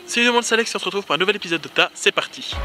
Salut tout le monde, c'est Alex, on se retrouve pour un nouvel épisode de Ta, c'est parti.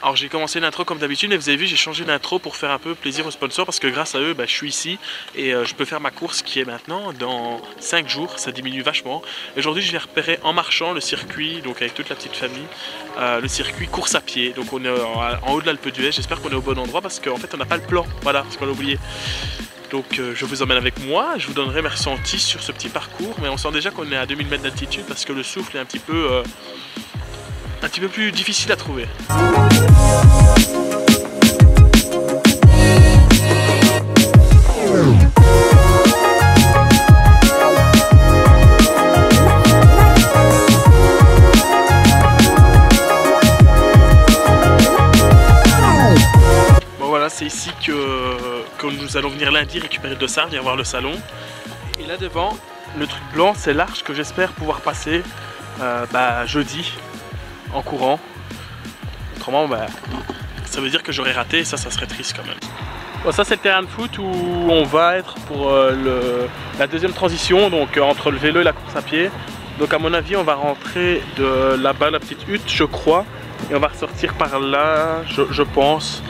Alors j'ai commencé l'intro comme d'habitude et vous avez vu j'ai changé d'intro pour faire un peu plaisir aux sponsors parce que grâce à eux je suis ici et je peux faire ma course qui est maintenant dans 5 jours, ça diminue vachement. Aujourd'hui je vais repérer en marchant le circuit, donc avec toute la petite famille, le circuit course à pied. Donc on est en haut de l'Alpe d'Huez, j'espère qu'on est au bon endroit parce qu'en fait on n'a pas le plan, voilà, parce qu'on l'a oublié. Donc je vous emmène avec moi, je vous donnerai mes ressentis sur ce petit parcours, mais on sent déjà qu'on est à 2000 mètres d'altitude parce que le souffle est un petit peu plus difficile à trouver. Bon voilà, c'est ici que nous allons venir lundi récupérer le dossard, viens voir le salon. Et là devant, le truc blanc, c'est l'arche que j'espère pouvoir passer jeudi en courant. Autrement ça veut dire que j'aurais raté et ça serait triste quand même. Bon, ça c'est le terrain de foot où on va être pour la deuxième transition, donc entre le vélo et la course à pied. Donc à mon avis on va rentrer de là-bas, la petite hutte je crois, et on va ressortir par là je pense,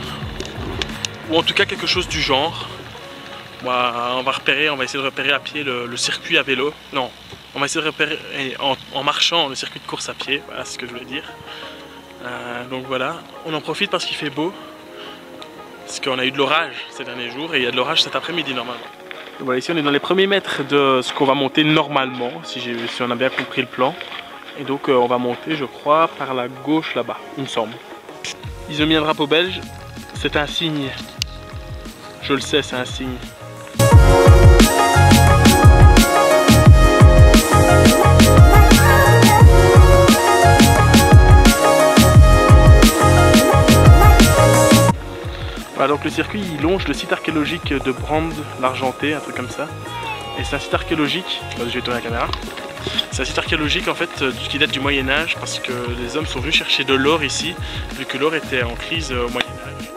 ou en tout cas quelque chose du genre. On va essayer de repérer à pied le circuit à vélo. Non, on va essayer de repérer en marchant le circuit de course à pied, voilà ce que je voulais dire. Donc voilà, on en profite parce qu'il fait beau, parce qu'on a eu de l'orage ces derniers jours et il y a de l'orage cet après-midi normalement. Donc voilà, ici on est dans les premiers mètres de ce qu'on va monter normalement, si on a bien compris le plan. Et donc on va monter je crois par la gauche là-bas, il me semble. Ils ont mis un drapeau belge, c'est un signe, je le sais, c'est un signe. Voilà, donc le circuit il longe le site archéologique de Brande l'Argenté, un truc comme ça. Et c'est un site archéologique, je vais tourner la caméra. C'est un site archéologique en fait qui date du Moyen-Âge parce que les hommes sont venus chercher de l'or ici, vu que l'or était en crise au Moyen-Âge.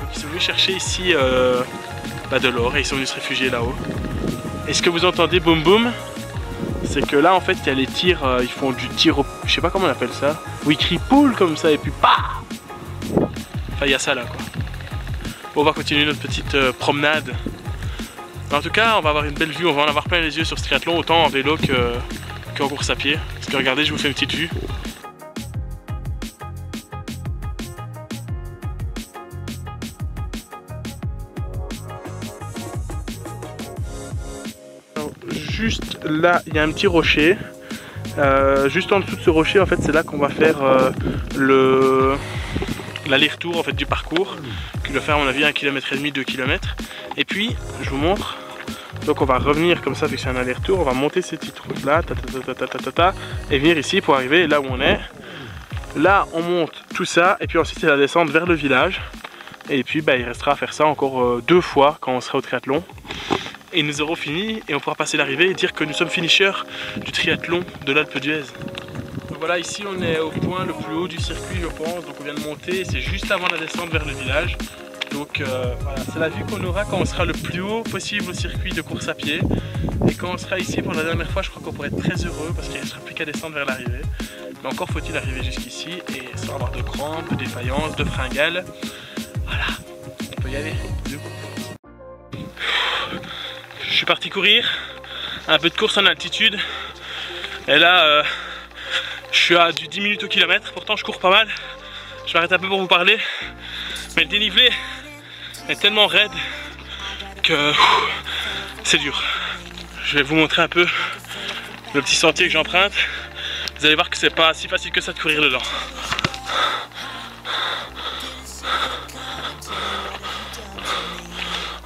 Donc ils sont venus chercher ici de l'or et ils sont venus se réfugier là-haut. Et ce que vous entendez boum boum, c'est que là en fait il y a les tirs, ils font du tir au... je sais pas comment on appelle ça, où ils crient poule comme ça et puis pa. Enfin il y a ça là quoi. Bon, on va continuer notre petite promenade. En tout cas on va avoir une belle vue, on va en avoir plein les yeux sur ce triathlon, autant en vélo qu'en course à pied. Parce que regardez, je vous fais une petite vue. Alors, juste là il y a un petit rocher. Juste en dessous de ce rocher en fait c'est là qu'on va faire l'aller-retour en fait du parcours qui doit faire à mon avis 1,5 km, 2 km. Et puis je vous montre, donc on va revenir comme ça vu que c'est un aller-retour, on va monter ces petites routes là et venir ici pour arriver là où on est. Là on monte tout ça et puis ensuite c'est la descente vers le village et puis il restera à faire ça encore 2 fois quand on sera au triathlon et nous aurons fini et on pourra passer l'arrivée et dire que nous sommes finishers du triathlon de l'Alpe d'Huez. Donc voilà, ici on est au point le plus haut du circuit je pense, donc on vient de monter, c'est juste avant la descente vers le village. Donc voilà, c'est la vue qu'on aura quand on sera le plus haut possible au circuit de course à pied. Et quand on sera ici pour la dernière fois, je crois qu'on pourrait être très heureux parce qu'il ne restera plus qu'à descendre vers l'arrivée. Mais encore faut-il arriver jusqu'ici et sans avoir de crampes, de défaillances, de fringales. Voilà, on peut y aller. Je suis parti courir, un peu de course en altitude. Et là, je suis à du 10 minutes au kilomètre, pourtant je cours pas mal. Je m'arrête un peu pour vous parler. Mais le dénivelé est tellement raide que c'est dur. Je vais vous montrer un peu le petit sentier que j'emprunte. Vous allez voir que c'est pas si facile que ça de courir dedans.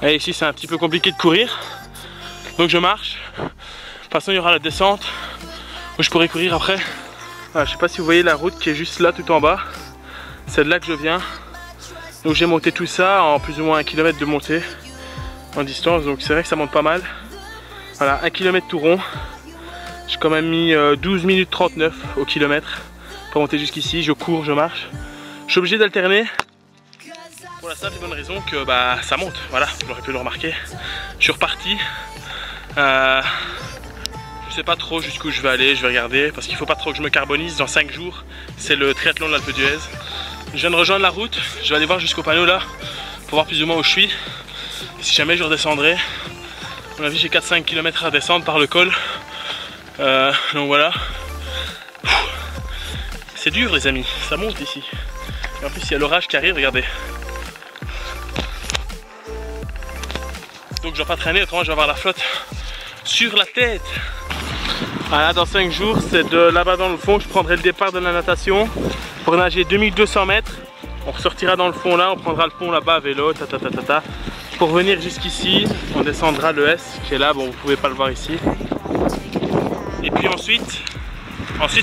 Et ici c'est un petit peu compliqué de courir. Donc je marche. De toute façon il y aura la descente où je pourrai courir après. Voilà, je sais pas si vous voyez la route qui est juste là tout en bas. C'est de là que je viens. Donc j'ai monté tout ça en plus ou moins 1 km de montée en distance. Donc c'est vrai que ça monte pas mal. Voilà, 1 km tout rond. J'ai quand même mis 12 minutes 39 au kilomètre pour monter jusqu'ici. Je cours, je marche. Je suis obligé d'alterner pour la simple et bonne raison que bah, ça monte. Voilà, vous aurez pu le remarquer. Je suis reparti. Je sais pas trop jusqu'où je vais aller, je vais regarder parce qu'il faut pas trop que je me carbonise. Dans 5 jours, c'est le triathlon de l'Alpe d'Huez. Je viens de rejoindre la route, je vais aller voir jusqu'au panneau là pour voir plus ou moins où je suis. Et si jamais je redescendrai, à mon avis j'ai 4-5 km à descendre par le col. Donc voilà. C'est dur les amis, ça monte ici. Et en plus il y a l'orage qui arrive, regardez. Donc je dois pas traîner, autrement je vais avoir la flotte sur la tête. Voilà, dans 5 jours, c'est de là-bas dans le fond que je prendrai le départ de la natation pour nager 2200 mètres. On ressortira dans le fond là, on prendra le pont là-bas à vélo, pour venir jusqu'ici, on descendra le S qui est là, bon vous pouvez pas le voir ici. Et puis ensuite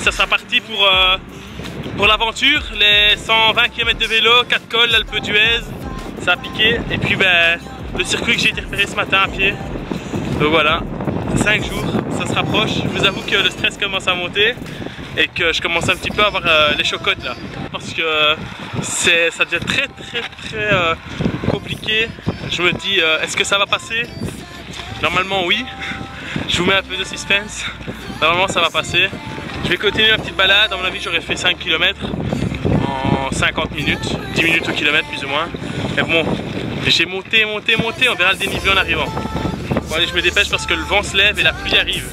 ça sera parti pour l'aventure, les 120 km de vélo, 4 cols, l'Alpe d'Huez, ça a piqué. Et puis ben, le circuit que j'ai été repéré ce matin à pied. Donc voilà, 5 jours, ça se rapproche. Je vous avoue que le stress commence à monter et que je commence un petit peu à avoir les chocottes là. Parce que ça devient très compliqué. Je me dis, est-ce que ça va passer? Normalement oui. Je vous mets un peu de suspense. Normalement ça va passer. Je vais continuer ma petite balade. À mon avis j'aurais fait 5 km en 50 minutes, 10 minutes au kilomètre plus ou moins. Mais bon, j'ai monté, on verra le dénivelé en arrivant. Bon allez, je me dépêche parce que le vent se lève et la pluie arrive.